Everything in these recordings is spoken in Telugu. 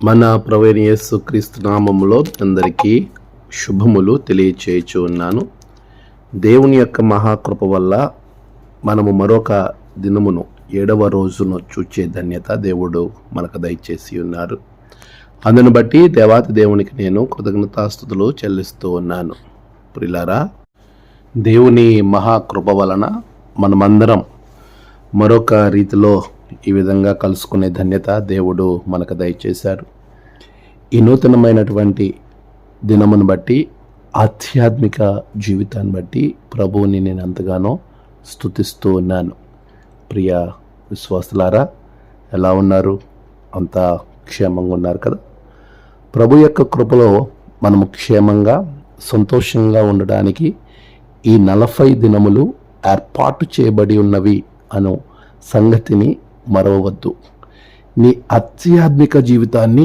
మన ప్రభువైన యేసుక్రీస్తు నామములో అందరికీ శుభములు తెలియచేయచ్చు ఉన్నాను. దేవుని యొక్క మహాకృప వల్ల మనము మరొక దినమును 7వ రోజును చూచే ధన్యత దేవుడు మనకు దయచేసి ఉన్నారు. అందును బట్టి దేవాతి దేవునికి నేను కృతజ్ఞతాస్తుతులు చెల్లిస్తూ ఉన్నాను. ప్రియులారా, దేవుని మహాకృప వలన మనమందరం మరొక రీతిలో ఈ విధంగా కలుసుకునే ధన్యత దేవుడు మనకు దయచేశారు. ఈ నూతనమైనటువంటి దినమును బట్టి, ఆధ్యాత్మిక జీవితాన్ని బట్టి ప్రభువుని నేను ఎంతగానో స్తుతిస్తూ ఉన్నాను. ప్రియ విశ్వాసులారా, ఎలా ఉన్నారు? అంతా క్షేమంగా ఉన్నారు కదా? ప్రభు యొక్క కృపలో మనము క్షేమంగా సంతోషంగా ఉండడానికి ఈ 40 దినములు ఏర్పాటు చేయబడి ఉన్నవి అను సంగతిని మరవవద్దు. నీ ఆధ్యాత్మిక జీవితాన్ని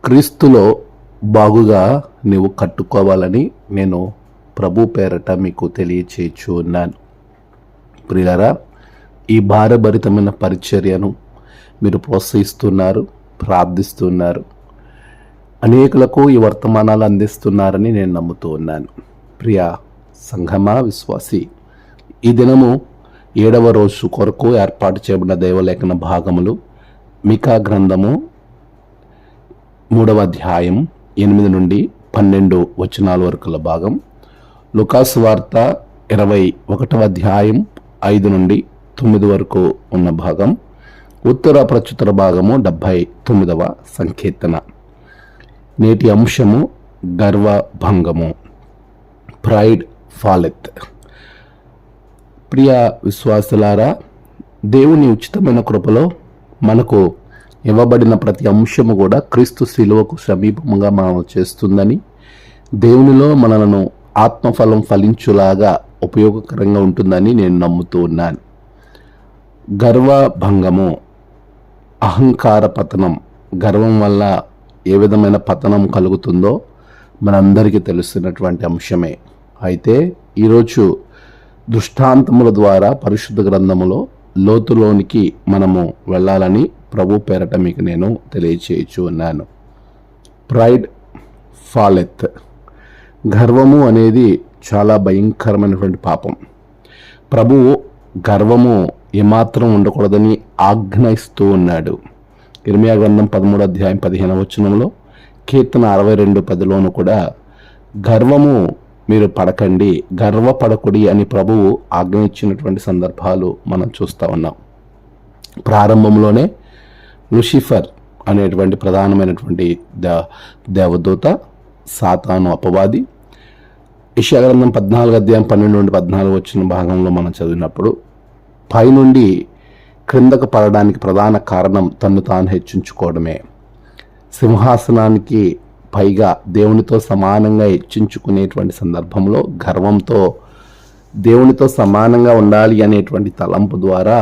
క్రీస్తులో బాగుగా నీవు కట్టుకోవాలని నేను ప్రభు పేరట మీకు తెలియచేయచ్చు ఉన్నాను. ప్రియులారా, ఈ భారభరితమైన పరిచర్యను మీరు ప్రోత్సహిస్తున్నారు, ప్రార్థిస్తున్నారు, అనేకులకు ఈ వర్తమానాలు అందిస్తున్నారని నేను నమ్ముతూ ఉన్నాను. ప్రియ సంఘమా, విశ్వాసి, ఈ దినము 7వ రోజు కొరకు ఏర్పాటు చేయబడిన దైవలేఖన భాగములు మీకా గ్రంథము 3వ అధ్యాయం 8 నుండి 12 వచనాల వరకుల భాగం, లూకాసు వార్త 21వ అధ్యాయం 5 నుండి 9 వరకు ఉన్న భాగం, ఉత్తర ప్రచుత్తర భాగము 79వ సంకీర్తన. నేటి అంశము గర్వభంగము, ప్రైడ్ ఫాలెత్. ప్రియ విశ్వాసులారా, దేవుని ఉచితమైన కృపలో మనకు ఇవ్వబడిన ప్రతి అంశము కూడా క్రీస్తు శిలువకు సమీపముగా మనం చేస్తుందని, దేవునిలో మనలను ఆత్మఫలం ఫలించులాగా ఉపయోగకరంగా ఉంటుందని నేను నమ్ముతూ ఉన్నాను. గర్వభంగము, అహంకార పతనం. గర్వం వల్ల ఏ విధమైన పతనం కలుగుతుందో మనందరికీ తెలుస్తున్నటువంటి అంశమే. అయితే ఈరోజు దృష్టాంతముల ద్వారా పరిశుద్ధ గ్రంథములో లోతులోనికి మనము వెళ్ళాలని ప్రభు పేరట మీకు నేను తెలియచేయచ్చు ఉన్నాను. ప్రైడ్ ఫాలెత్. గర్వము అనేది చాలా భయంకరమైనటువంటి పాపం. ప్రభువు గర్వము ఏమాత్రం ఉండకూడదని ఆజ్ఞయిస్తూ ఉన్నాడు. ఇర్మియా గ్రంథం 13వ అధ్యాయం 15వ వచనంలో, కీర్తన 62:10లోను కూడా గర్వము మీరు పడకండి, గర్వపడకుడి అని ప్రభువు ఆజ్ఞ ఇచ్చినటువంటి సందర్భాలు మనం చూస్తూ ఉన్నాం. ప్రారంభంలోనే లూసిఫర్ అనేటువంటి ప్రధానమైనటువంటి దేవదూత, సాతాను అపవాది, యెషయా గ్రంథం 14వ అధ్యాయం 12 నుండి 14 వచ్చిన భాగంలో మనం చదివినప్పుడు పైనుండి క్రిందకు పడడానికి ప్రధాన కారణం తన్ను తాను హెచ్చించుకోవడమే. సింహాసనానికి పైగా దేవునితో సమానంగా హెచ్చించుకునేటువంటి సందర్భంలో గర్వంతో దేవునితో సమానంగా ఉండాలి అనేటువంటి తలంపు ద్వారా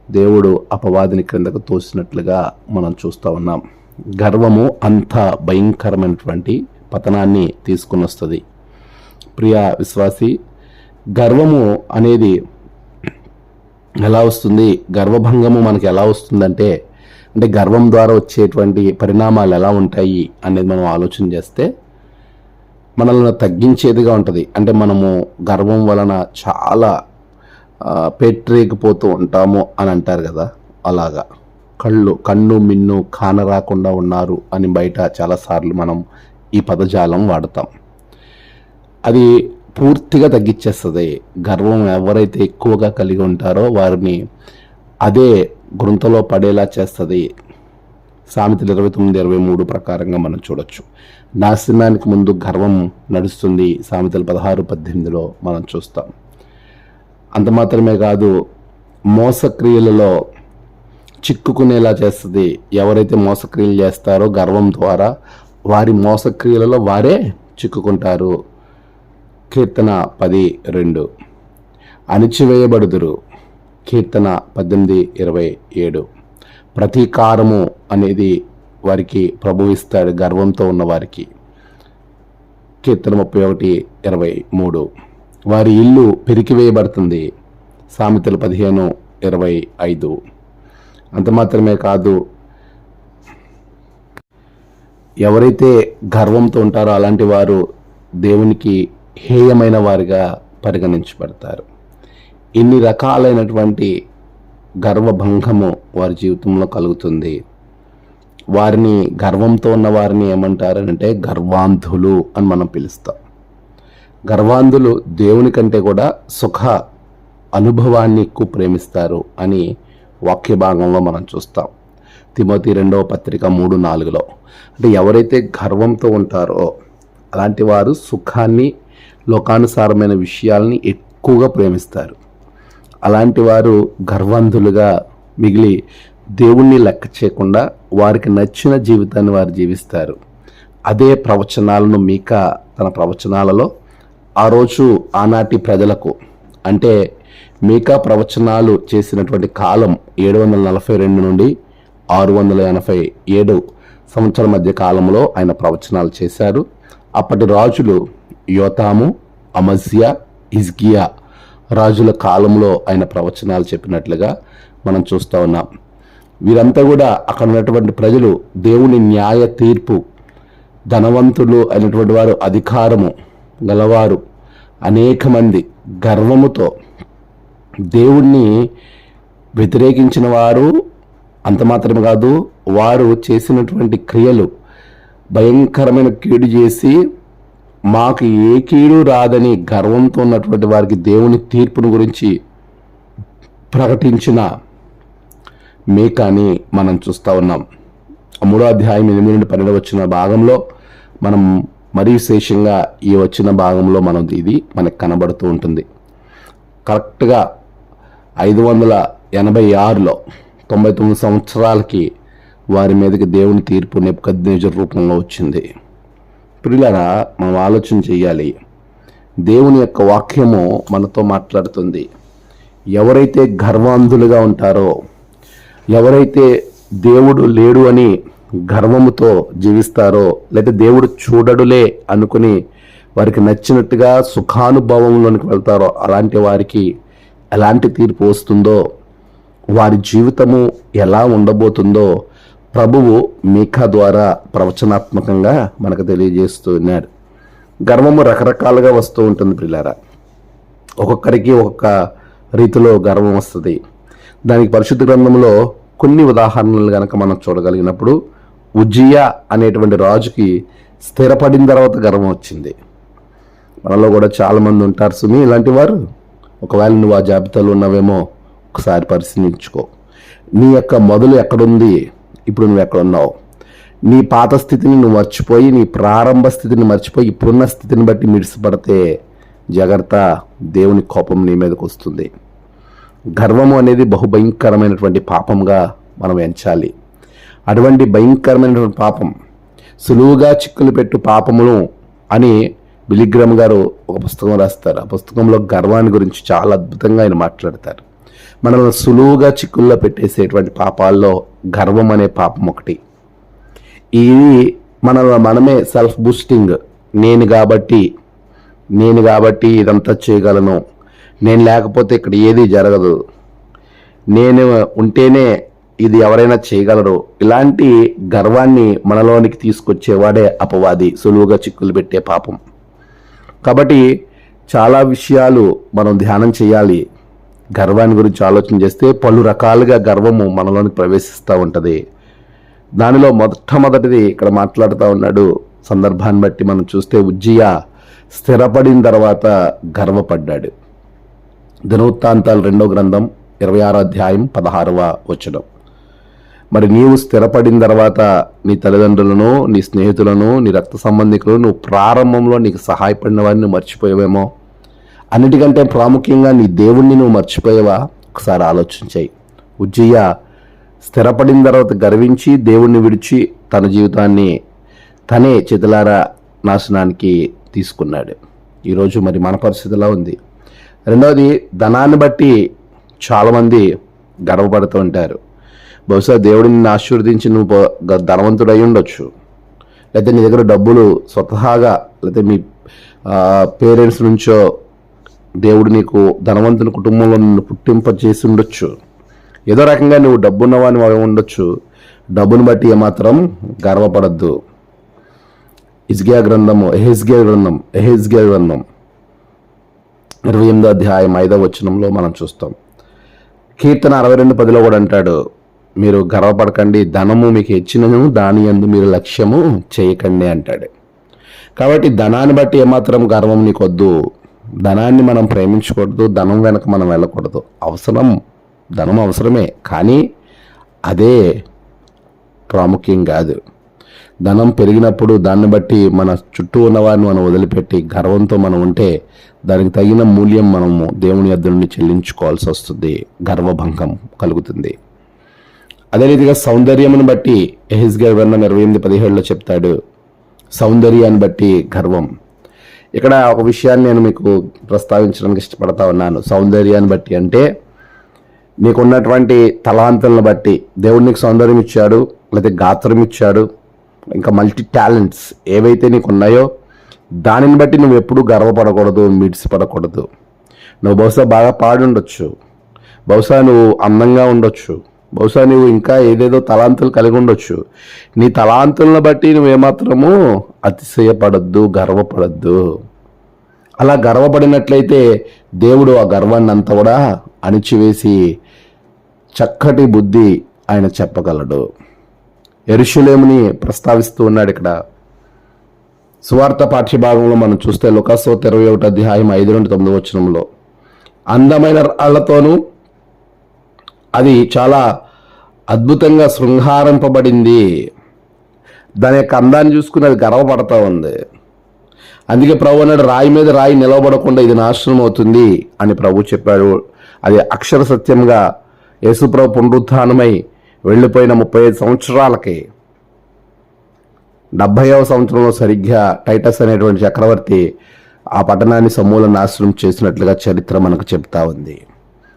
దేవుడు అపవాదిని క్రిందకు తోసినట్లుగా మనం చూస్తూ ఉన్నాం. గర్వము అంత భయంకరమైనటువంటి పతనాన్ని తీసుకుని వస్తుంది. ప్రియ విశ్వాసి, గర్వము అనేది ఎలా వస్తుంది? గర్వభంగము మనకి ఎలా వస్తుందంటే, అంటే గర్వం ద్వారా వచ్చేటువంటి పరిణామాలు ఎలా ఉంటాయి అనేది మనం ఆలోచన చేస్తే మనల్ని తగ్గించేదిగా ఉంటుంది. అంటే మనము గర్వం వలన చాలా పెట్టరేగిపోతూ ఉంటాము అని అంటారు కదా, అలాగా కన్ను మిన్ను కానరాకుండా ఉన్నారు అని బయట చాలాసార్లు మనం ఈ పదజాలం వాడతాం. అది పూర్తిగా తగ్గించేస్తుంది. గర్వం ఎవరైతే ఎక్కువగా కలిగి ఉంటారో వారిని అదే గుంతలో పడేలా చేస్తుంది. సామెతలు 29:23 ప్రకారంగా మనం చూడొచ్చు. నాశనానికి ముందు గర్వం నడుస్తుంది, సామెతలు 16:18లో మనం చూస్తాం. అంత మాత్రమే కాదు, మోసక్రియలలో చిక్కుకునేలా చేస్తుంది. ఎవరైతే మోసక్రియలు చేస్తారో గర్వం ద్వారా వారి మోసక్రియలలో వారే చిక్కుకుంటారు. కీర్తన 10:2. అణిచివేయబడుదురు, కీర్తన 18:27. ప్రతీకారము అనేది వారికి ప్రభువు ఇస్తాడు గర్వంతో ఉన్న వారికి. కీర్తన 31:23. వారి ఇల్లు పెరికివేయబడుతుంది, సామెతలు 15:25. అంత మాత్రమే కాదు, ఎవరైతే గర్వంతో ఉంటారో అలాంటి వారు దేవునికి హేయమైన వారిగా పరిగణించబడతారు. ఇన్ని రకాలైనటువంటి గర్వభంగము వారి జీవితంలో కలుగుతుంది. వారిని గర్వంతో ఉన్న వారిని ఏమంటారంటే గర్వాంధులు అని మనం పిలుస్తాం. గర్వాంధులు దేవుని కంటే కూడా సుఖ అనుభవాన్ని ఎక్కువ ప్రేమిస్తారు అని వాక్య భాగంలో మనం చూస్తాం. తిమోతి 2వ పత్రిక 3:4 అంటే ఎవరైతే గర్వంతో ఉంటారో అలాంటి వారు సుఖాన్ని, లోకానుసారమైన విషయాల్ని ఎక్కువగా ప్రేమిస్తారు. అలాంటి వారు గర్వాంధులుగా మిగిలి దేవుణ్ణి లెక్క చేయకుండా వారికి నచ్చిన జీవితాన్ని వారు జీవిస్తారు. అదే ప్రవచనాలను మీకా తన ప్రవచనాలలో ఆ రోజు ఆనాటి ప్రజలకు, అంటే మీకా ప్రవచనాలు చేసినటువంటి కాలం 742 నుండి 687 సంవత్సరాల మధ్య కాలంలో ఆయన ప్రవచనాలు చేశారు. అప్పటి రాజులు యోతాము, అమజ్యా, హిజ్కియా రాజుల కాలంలో ఆయన ప్రవచనాలు చెప్పినట్లుగా మనం చూస్తూ ఉన్నాం. వీరంతా కూడా అక్కడ ఉన్నటువంటి ప్రజలు దేవుని న్యాయ తీర్పు, ధనవంతులు అయినటువంటి వారు, అధికారము గలవారు అనేక మంది గర్వముతో దేవుణ్ణి వ్యతిరేకించిన వారు అంత మాత్రమే కాదు, వారు చేసినటువంటి క్రియలు భయంకరమైన కీడు చేసి మాకు ఏ కీడు రాదని గర్వంతో ఉన్నటువంటి వారికి దేవుని తీర్పును గురించి ప్రకటించిన మీకాని మనం చూస్తూ ఉన్నాం. 3వ అధ్యాయం 8 నుండి 12 వచ్చిన భాగంలో మనం మరీ విశేషంగా ఈ వచ్చిన భాగంలో ఇది మనకు కనబడుతూ ఉంటుంది. కరెక్ట్గా 586లో 99 సంవత్సరాలకి వారి మీదకి దేవుని తీర్పు నెబుకద్నెజరు రూపంలో వచ్చింది. ప్రియులారా, మనం ఆలోచన చేయాలి. దేవుని యొక్క వాక్యము మనతో మాట్లాడుతుంది. ఎవరైతే గర్వాంధులుగా ఉంటారో, ఎవరైతే దేవుడు లేడు అని గర్వముతో జీవిస్తారో, లేదా దేవుడు చూడడులే అనుకుని వారికి నచ్చినట్టుగా సుఖానుభవంలోనికి వెళ్తారో, అలాంటి వారికి ఎలాంటి తీర్పు వస్తుందో, వారి జీవితము ఎలా ఉండబోతుందో ప్రభువు మీకా ద్వారా ప్రవచనాత్మకంగా మనకు తెలియజేస్తూ ఉన్నాడు. గర్వము రకరకాలుగా వస్తూ ఉంటుంది ప్రియులారా. ఒక్కొక్కరికి ఒక్కొక్క రీతిలో గర్వం వస్తుంది. దానికి పరిశుద్ధ గ్రంథంలో కొన్ని ఉదాహరణలు కనుక మనం చూడగలిగినప్పుడు, ఉజ్జియా అనేటువంటి రాజుకి స్థిరపడిన తర్వాత గర్వం వచ్చింది. మనలో కూడా చాలామంది ఉంటారు సుమి ఇలాంటి వారు. ఒకవేళ నువ్వు ఆ జాబితాలో ఉన్నావేమో ఒకసారి పరిశీలించుకో. నీ యొక్క మొదలు ఎక్కడుంది, ఇప్పుడు నువ్వు ఎక్కడున్నావు? నీ పాత స్థితిని నువ్వు మర్చిపోయి, నీ ప్రారంభ స్థితిని మర్చిపోయి ఇప్పుడున్న స్థితిని బట్టి మిడిసిపడితే జాగ్రత్త, దేవుని కోపం నీ మీదకి వస్తుంది. గర్వము అనేది బహుభయంకరమైనటువంటి పాపంగా మనం ఎంచాలి. అటువంటి భయంకరమైనటువంటి పాపం, సులువుగా చిక్కులు పెట్టు పాపమును అని బిలిగ్రామ్ గారు ఒక పుస్తకం రాస్తారు. ఆ పుస్తకంలో గర్వాన్ని గురించి చాలా అద్భుతంగా ఆయన మాట్లాడతారు. మనల్ని సులువుగా చిక్కుల్లో పెట్టేసేటువంటి పాపాల్లో గర్వం అనే పాపం ఒకటి. ఇది మనమే సెల్ఫ్ బూస్టింగ్, నేను కాబట్టి ఇదంతా చేయగలను, నేను లేకపోతే ఇక్కడ ఏది జరగదు, నేను ఉంటేనే ఇది ఎవరైనా చేయగలరు, ఇలాంటి గర్వాన్ని మనలోనికి తీసుకొచ్చేవాడే అపవాది, సులువుగా చిక్కులు పెట్టే పాపం. కాబట్టి చాలా విషయాలు మనం ధ్యానం చేయాలి. గర్వాన్ని గురించి ఆలోచన చేస్తే పలు రకాలుగా గర్వము మనలోనికి ప్రవేశిస్తూ ఉంటుంది. దానిలో మొట్టమొదటిది ఇక్కడ మాట్లాడుతూ ఉన్నాడు. సందర్భాన్ని బట్టి మనం చూస్తే ఉజ్జియా స్థిరపడిన తర్వాత గర్వపడ్డాడు. దినవృత్తాంతాలు 2వ గ్రంథం 26వ అధ్యాయం 16వ వచనం. మరి నీవు స్థిరపడిన తర్వాత నీ తల్లిదండ్రులను, నీ స్నేహితులను, నీ రక్త సంబంధికులను, నువ్వు ప్రారంభంలో నీకు సహాయపడిన వారిని మర్చిపోయావేమో, అన్నిటికంటే ప్రాముఖ్యంగా నీ దేవుణ్ణి నువ్వు మర్చిపోయావా? ఒకసారి ఆలోచించాయి. ఉజ్జియా స్థిరపడిన తర్వాత గర్వించి దేవుణ్ణి విడిచి తన జీవితాన్ని తనే చేతులారా నాశనానికి తీసుకున్నాడు. ఈరోజు మరి మన పరిస్థితి ఎలా ఉంది? రెండవది, ధనాన్ని బట్టి చాలామంది గర్వపడుతూ ఉంటారు. బహుశా దేవుడిని ఆశీర్వదించి నువ్వు ధనవంతుడు అయి ఉండొచ్చు, లేకపోతే నీ దగ్గర డబ్బులు స్వతహాగా, లేకపోతే మీ పేరెంట్స్ నుంచో దేవుడు నీకు ధనవంతుని కుటుంబంలో నిన్ను పుట్టింపజేసి ఉండొచ్చు. ఏదో రకంగా నువ్వు డబ్బున్నవాని ఉండొచ్చు. డబ్బును బట్టి ఏమాత్రం గర్వపడద్దు. ఎహెజ్కేలు గ్రంథం 28వ అధ్యాయం 5వ వచనంలో మనం చూస్తాం. కీర్తన 62:10 కూడా అంటాడు, మీరు గర్వపడకండి, ధనము మీకు హెచ్చినను దాని యందు మీరు లక్ష్యము చేయకండి అంటాడు. కాబట్టి ధనాన్ని బట్టి ఏమాత్రం గర్వం నీకొద్దు. ధనాన్ని మనం ప్రేమించకూడదు, ధనం వెనక మనం వెళ్ళకూడదు. ధనం అవసరమే, కానీ అదే ప్రాముఖ్యం కాదు. ధనం పెరిగినప్పుడు దాన్ని బట్టి మన చుట్టూ ఉన్నవారిని మనం వదిలిపెట్టి గర్వంతో మనం ఉంటే దానికి తగిన మూల్యం మనము దేవుని యొద్ద నుండి చెల్లించుకోవాల్సి వస్తుంది, గర్వభంగం కలుగుతుంది. అదే రీతిగా సౌందర్యమును బట్టి ఎహెజ్కేలు గ్రంథం 28:17 చెప్తాడు, సౌందర్యాన్ని బట్టి గర్వం. ఇక్కడ ఒక విషయాన్ని నేను మీకు ప్రస్తావించడానికి ఇష్టపడతా ఉన్నాను. సౌందర్యాన్ని బట్టి అంటే నీకున్నటువంటి తలాంతులను బట్టి దేవుడు నీకు సౌందర్యం ఇచ్చాడు, లేకపోతే గాత్రం ఇచ్చాడు, ఇంకా మల్టీ టాలెంట్స్ ఏవైతే నీకు ఉన్నాయో దానిని బట్టి నువ్వు ఎప్పుడూ గర్వపడకూడదు, మిడిసిపడకూడదు. నువ్వు బహుశా బాగా పాడి ఉండొచ్చు, బహుశా నువ్వు అందంగా ఉండొచ్చు, బహుశా నువ్వు ఇంకా ఏదేదో తలాంతులు కలిగి ఉండొచ్చు. నీ తలాంతులను బట్టి నువ్వేమాత్రము అతిశయపడద్దు, గర్వపడద్దు. అలా గర్వపడినట్లయితే దేవుడు ఆ గర్వాన్ని అంతా కూడా అణిచివేసి చక్కటి బుద్ధి ఆయన చెప్పగలడు. యెరూషలేముని ప్రస్తావిస్తూ ఉన్నాడు ఇక్కడ. సువార్త పాఠ్యభాగంలో మనం చూస్తే లూకాసు 21వ అధ్యాయం 5-9 వచనంలో, అందమైన రాళ్లతోనూ అది చాలా అద్భుతంగా శృంగారింపబడింది. దాని యొక్క అందాన్ని చూసుకుని అది గర్వపడతా ఉంది. అందుకే ప్రభు అన్నాడు, రాయి మీద రాయి నిలవబడకుండా ఇది నాశనం అవుతుంది అని ప్రభు చెప్పాడు. అది అక్షర సత్యంగా యేసుప్రభు పునరుత్థానమై వెళ్ళిపోయిన 35 సంవత్సరాలకి 70వ సంవత్సరంలో సరిగ్గా టైటస్ అనేటువంటి చక్రవర్తి ఆ పట్టణాన్ని సమూల నాశనం చేసినట్లుగా చరిత్ర మనకు చెప్తా ఉంది.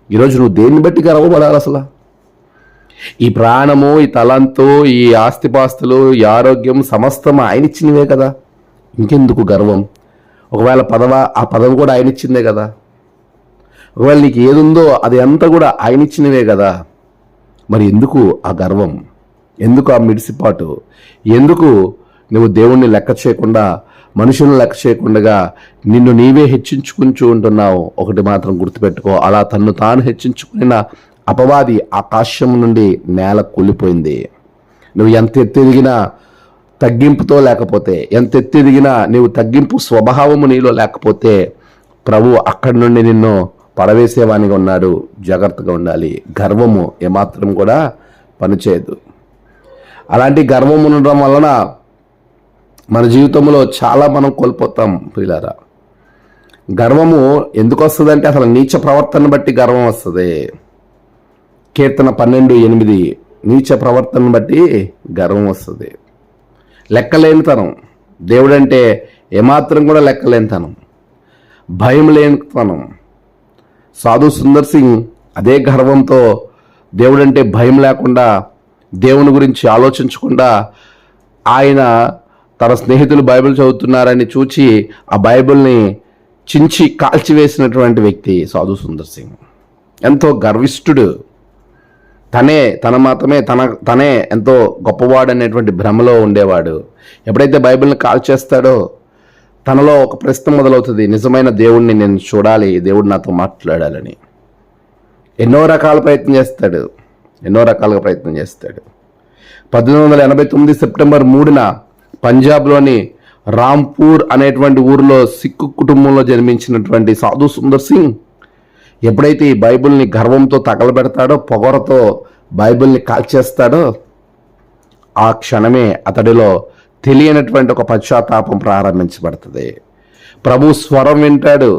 ఈరోజు నువ్వు దేన్ని బట్టి గర్వపడాలి? అసలు ఈ ప్రాణము, ఈ తలంతు, ఈ ఆస్తిపాస్తులు, ఈ ఆరోగ్యం సమస్తం ఆయన ఇచ్చినవే కదా. ఇంకెందుకు గర్వం? ఒకవేళ ఆ పదవి కూడా ఆయన ఇచ్చిందే కదా. ఒకవేళ నీకు ఏదుందో అది అంతా కూడా ఆయన ఇచ్చినవే కదా. మరి ఎందుకు ఆ గర్వం? ఎందుకు ఆ మిడిసిపాటు? ఎందుకు నువ్వు దేవుణ్ణి లెక్క చేయకుండా, మనుషులను లెక్క చేయకుండా నిన్ను నీవే హెచ్చించుకుంటూ ఉంటున్నావు? ఒకటి మాత్రం గుర్తుపెట్టుకో, అలా తన్ను తాను హెచ్చించుకున్న అపవాది ఆకాశం నుండి నేల కూలిపోయింది. నువ్వు ఎంత ఎత్తిదిగినా తగ్గింపుతో లేకపోతే, ఎంత ఎత్తిదిగినా నువ్వు తగ్గింపు స్వభావము నీలో లేకపోతే ప్రభు అక్కడి నుండి నిన్ను పడవేసేవానిగా ఉన్నాడు. జాగ్రత్తగా ఉండాలి. గర్వము ఏమాత్రం కూడా పనిచేయదు. అలాంటి గర్వం ఉండడం వలన మన జీవితంలో చాలా మనం కోల్పోతాం ప్రియులారా. గర్వము ఎందుకు వస్తుంది? అసలు నీచ ప్రవర్తన బట్టి గర్వం వస్తుంది. కీర్తన 12:8, నీచ ప్రవర్తన బట్టి గర్వం వస్తుంది. లెక్కలేనితనం, దేవుడంటే ఏమాత్రం కూడా లెక్కలేనితనం, భయం లేనితనం. సాధు సుందర్ సింగ్ అదే గర్వంతో దేవుడంటే భయం లేకుండా, దేవుని గురించి ఆలోచించకుండా, ఆయన తన స్నేహితులు బైబిల్ చదువుతున్నారని చూచి ఆ బైబిల్ని చించి కాల్చివేసినటువంటి వ్యక్తి సాధు సుందర్ సింగ్. ఎంతో గర్విష్ఠుడు. తన మాత్రమే తనే ఎంతో గొప్పవాడు అనేటువంటి భ్రమలో ఉండేవాడు. ఎప్పుడైతే బైబిల్ని కాల్చేస్తాడో తనలో ఒక ప్రశ్న మొదలవుతుంది, నిజమైన దేవుణ్ణి నేను చూడాలి, దేవుడు నాతో మాట్లాడాలని. ఎన్నో రకాలుగా ప్రయత్నం చేస్తాడు. 1889 సెప్టెంబర్ 3న పంజాబ్లోని రాంపూర్ అనేటువంటి ఊరిలో సిక్కు కుటుంబంలో జన్మించినటువంటి సాధు సుందర్ సింగ్ ఎప్పుడైతే ఈ బైబిల్ని గర్వంతో తగలబెడతాడో, పొగరతో బైబిల్ని కాల్చేస్తాడో, ఆ క్షణమే అతడిలో తెలియనటువంటి ఒక పశ్చాత్తాపం ప్రారంభించబడుతుంది. ప్రభు స్వరం వింటాడు.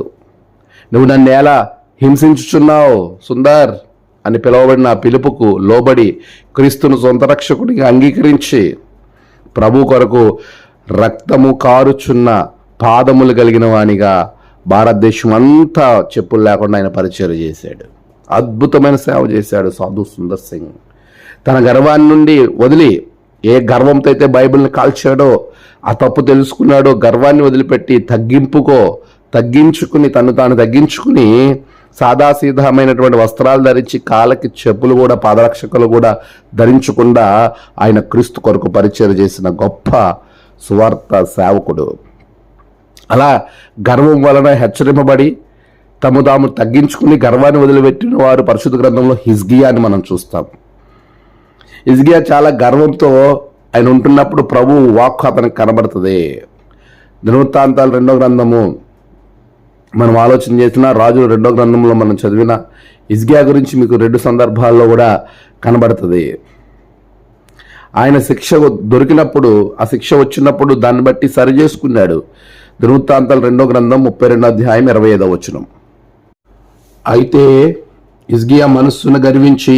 నువ్వు నన్ను ఎలా హింసించుచున్నావు సుందర్ అని పిలువబడిన ఆ పిలుపుకు లోబడి క్రీస్తును సొంత రక్షకుడిగా అంగీకరించి ప్రభు కొరకు రక్తము కారుచున్న పాదములు కలిగిన వానిగా భారతదేశం అంతా చెప్పులు లేకుండా ఆయన పరిచయం చేశాడు. అద్భుతమైన సేవ చేశాడు సాధు సుందర్ సింగ్. తన గర్వాన్ని నుండి వదిలి, ఏ గర్వంతో అయితే బైబిల్ని కాల్చాడో ఆ తప్పు తెలుసుకున్నాడో, గర్వాన్ని వదిలిపెట్టి తగ్గించుకుని తను తాను తగ్గించుకుని సాదాసీదమైనటువంటి వస్త్రాలు ధరించి, కాళ్ళకి చెప్పులు కూడా, పాదరక్షకులు కూడా ధరించకుండా ఆయన క్రీస్తు కొరకు పరిచయం చేసిన గొప్ప సువార్త సేవకుడు. అలా గర్వం వలన హెచ్చరింపబడి తమ తాము తగ్గించుకుని గర్వాన్ని వదిలిపెట్టిన వారు పరిశుద్ధ గ్రంథంలో హిజ్కియా అని మనం చూస్తాం. హిజ్కియా చాలా గర్వంతో ఆయన ఉంటున్నప్పుడు ప్రభువు వాక్కు అతనికి కనబడుతుంది. దినవృత్తాంతాలు 2వ గ్రంథము మనం ఆలోచన చేసిన, రాజుల 2వ గ్రంథంలో మనం చదివిన హిజ్కియా గురించి మీకు 2 సందర్భాల్లో కూడా కనబడుతుంది. ఆయన శిక్ష దొరికినప్పుడు, ఆ శిక్ష వచ్చినప్పుడు దాన్ని బట్టి సరి చేసుకున్నాడు. దినవృత్తాంతాలు 2వ గ్రంథం 32వ అధ్యాయం 25వ వచనం. అయితే హిజ్కియా మనస్సును గర్వించి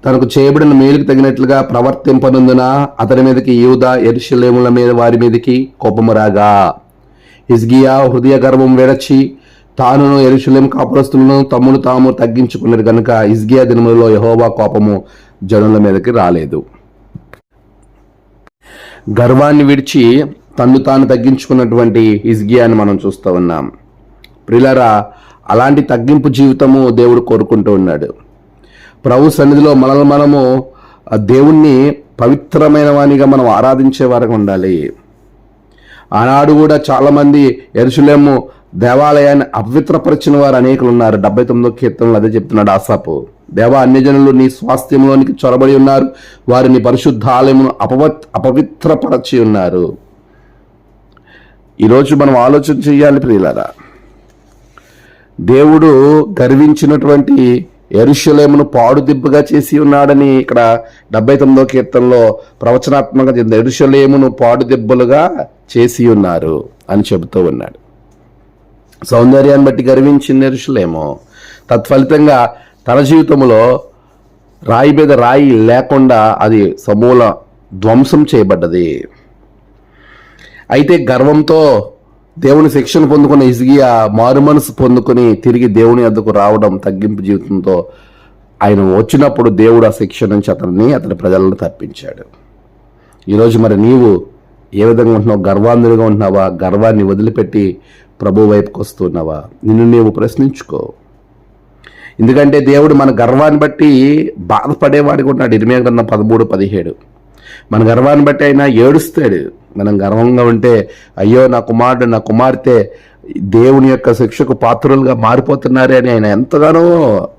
తనకు చేయబడిన మేలుకు తగినట్లుగా ప్రవర్తింపనందున అతని మీదకి యూదా యెరూషలేముల మీద వారి మీదకి కోపము రాగా, హిజ్కియా హృదయ గర్వం విడచి తానును యెరూషలేము కాపురస్తులను తమ్మును తాము తగ్గించుకున్నారు కనుక హిజ్కియా దినములలో యెహోవా కోపము జనుల మీదకి రాలేదు. గర్వాన్ని విడిచి తన్ను తాను తగ్గించుకున్నటువంటి హిజ్కియాని మనం చూస్తూ ఉన్నాం. ప్రియులారా, అలాంటి తగ్గింపు జీవితము దేవుడు కోరుకుంటూ ఉన్నాడు. ప్రభు సన్నిధిలో మనము దేవుణ్ణి పవిత్రమైన వానిగా మనం ఆరాధించే వారికి ఉండాలి. ఆనాడు కూడా చాలామంది యెరూషలేము దేవాలయాన్ని అపవిత్రపరిచిన వారు అనేకులు ఉన్నారు. 79వ కీర్తనలో అదే చెప్తున్నాడు ఆసాపు. దేవా, అన్యజనులు నీ స్వాస్థ్యంలోనికి చొరబడి ఉన్నారు, వారిని పరిశుద్ధ ఆలయమును అపవిత్రపరచి ఉన్నారు. ఈరోజు మనం ఆలోచన చేయాలి ప్రియులారా. దేవుడు గర్వించినటువంటి యెరూషలేమును పాడుదిబ్బగా చేసి ఉన్నాడని ఇక్కడ 79వ కీర్తనలో ప్రవచనాత్మకంగా చెంది యెరూషలేమును పాడుదిబ్బలుగా చేసి ఉన్నారు అని చెబుతూ ఉన్నాడు. సౌందర్యాన్ని బట్టి గర్వించింది యెరూషలేము. తత్ఫలితంగా తన జీవితంలో రాయి మీద రాయి లేకుండా అది సమూల ధ్వంసం చేయబడ్డది. అయితే గర్వంతో దేవుని శిక్షను పొందుకున్న హిజ్కియా మారు మనసు పొందుకొని తిరిగి దేవుని వద్దకు రావడం, తగ్గింపు జీవితంతో ఆయన వచ్చినప్పుడు దేవుడు ఆ శిక్ష నుంచి అతని ప్రజలను తప్పించాడు. ఈరోజు మరి నీవు ఏ విధంగా ఉంటున్నావు? గర్వాంధుడిగా ఉంటున్నావా? గర్వాన్ని వదిలిపెట్టి ప్రభు వైపుకి వస్తున్నావా? నిన్ను నీవు ప్రశ్నించుకో. ఎందుకంటే దేవుడు మన గర్వాన్ని బట్టి బాధపడేవాడిగా ఉన్నాడు. ఇర్మియా గ్రంథం 13:17. మన గర్వాన్ని బట్టి అయినా ఏడుస్తాడు. మనం గర్వంగా ఉంటే అయ్యో నా కుమారుడు నా కుమార్తె దేవుని యొక్క శిక్షకు పాత్రులుగా మారిపోతున్నారే అని ఆయన ఎంతగానో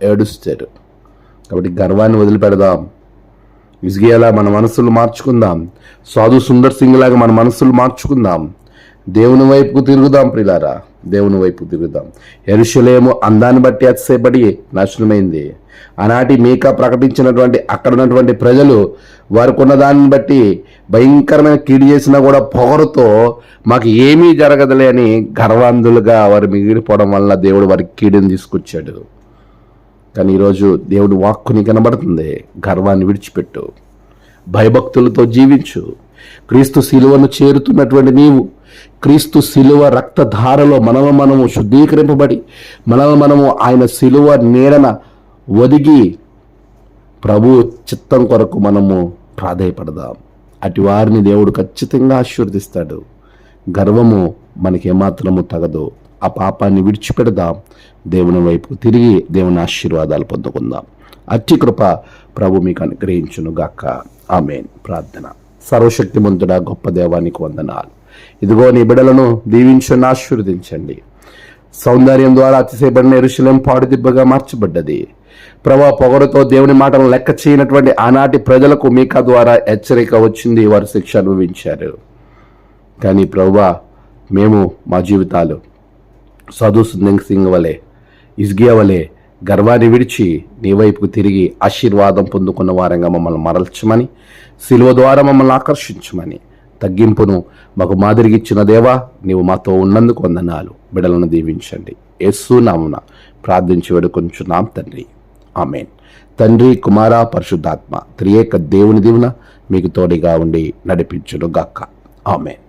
ఏడుస్తాడు. కాబట్టి గర్వాన్ని వదిలిపెడదాం. హిజ్కియాలా మన మనసులు మార్చుకుందాం. సాధు సుందర్ సింగ్ లాగా మన మనసులు మార్చుకుందాం. దేవుని వైపుకు తిరుగుదాం ప్రియులారా, దేవుని వైపు తిరుగుదాం. యెరూషలేము అందాన్ని బట్టి అతిశయపడి నాశనమైంది. ఆనాటి మీకా ప్రకటించినటువంటి అక్కడ ఉన్నటువంటి ప్రజలు వారికి ఉన్న దాన్ని బట్టి భయంకరమైన కీడు చేసినా కూడా పొగరుతో మాకు ఏమీ జరగదులే అని గర్వాంధులుగా వారు మిగిలిపోవడం వల్ల దేవుడు వారికి కీడుని తీసుకొచ్చాడు. కానీ ఈరోజు దేవుడు వాక్కుని కనబడుతుంది. గర్వాన్ని విడిచిపెట్టు, భయభక్తులతో జీవించు. క్రీస్తు శిలువను చేరుతున్నటువంటి నీవు క్రీస్తు శిలువ రక్తధారలో మనము శుద్ధీకరింపబడి మనము ఆయన శిలువ నీడన ఒదిగి ప్రభు చిత్తం కొరకు మనము ప్రాధేయపడదాం. అటు వారిని దేవుడు ఖచ్చితంగా ఆశీర్వదిస్తాడు. గర్వము మనకి ఏమాత్రము తగదు. ఆ పాపాన్ని విడిచిపెడదాం. దేవుని వైపు తిరిగి దేవుని ఆశీర్వాదాలు పొందుకుందాం. అట్టి కృప ప్రభు మీకు అనుగ్రహించును గాక. ఆమేన్. ప్రార్థన. సర్వశక్తిమంతుడా గొప్ప దేవానికి వందనాలు. ఇదిగో నీ బిడ్డలను దీవించండి, ఆశీర్వదించండి. సౌందర్యం ద్వారా అతిశయబడిన యెరూషలేము పాడుదిబ్బగా మార్చబడ్డది. ప్రభా, పొగరుతో దేవుని మాటలను లెక్క చేయనటువంటి ఆనాటి ప్రజలకు మీకా ద్వారా హెచ్చరిక వచ్చింది, వారు శిక్ష అనుభవించారు. కానీ ప్రభువా, మేము మా జీవితాలు సాధు సుందర్ సింగ్ వలె, హిజ్కియా వలె గర్వాన్ని విడిచి నీ వైపుకు తిరిగి ఆశీర్వాదం పొందుకున్న వారంగా మమ్మల్ని మరల్చమని, శిలువ ద్వారా మమ్మల్ని ఆకర్షించమని, తగ్గింపును మాకు మాదిరిగా ఇచ్చిన దేవా, నీవు మాతో ఉన్నందుకు వందనాలు. బిడ్డలను దీవించండి. యేసు నామమున ప్రార్థించి వేడుకొంచున్నాం తండ్రి. ఆమేన్. తండ్రి, కుమార, పరిశుద్ధాత్మ త్రియేక దేవుని దీవెన మీకు తోడుగా ఉండి నడిపించును గాక. ఆమేన్.